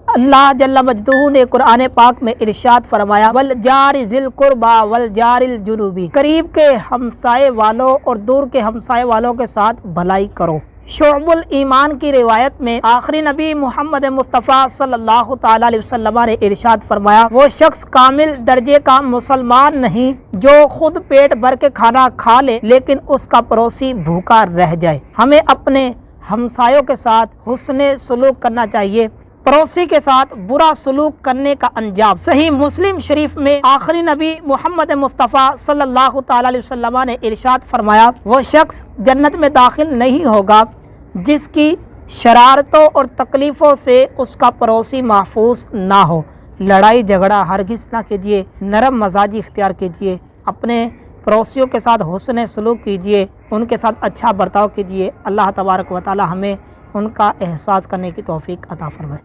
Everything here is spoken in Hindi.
अल्लाह जल्ला मजदूह ने कुरान पाक में इरशाद फरमाया, वल जारि ज़िल कुर्बा वल जारिल जुनूबी, करीब के हमसाए वालों और दूर के हमसाए वालों के साथ भलाई करो। शुअबुल ईमान की रिवायत में आखिरी नबी मोहम्मद मुस्तफ़ा सल्लल्लाहु ताला अलैहि वसल्लम ने इरशाद फरमाया, वो शख्स कामिल दर्जे का मुसलमान नहीं जो खुद पेट भर के खाना खा ले लेकिन उसका पड़ोसी भूखा रह जाए। हमें अपने हमसायों के साथ हुस्ने सलूक करना चाहिए। पड़ोसी के साथ बुरा सलूक करने का अंजाम सही मुस्लिम शरीफ में आखिरी नबी मोहम्मद मुस्तफ़ा सल्लल्लाहु ताला अलैहि वसल्लम ने इरशाद फरमाया, वो शख्स जन्नत में दाखिल नहीं होगा जिसकी शरारतों और तकलीफ़ों से उसका पड़ोसी महफूज ना हो। लड़ाई झगड़ा हरगिज़ ना कीजिए, नरम मजाजी इख्तियार कीजिए, अपने पड़ोसियों के साथ हुस्न सलूक कीजिए, उनके साथ अच्छा बर्ताव कीजिए। अल्लाह तबारक व तआला हमें उनका एहसास करने की तौफीक अता फरमाए।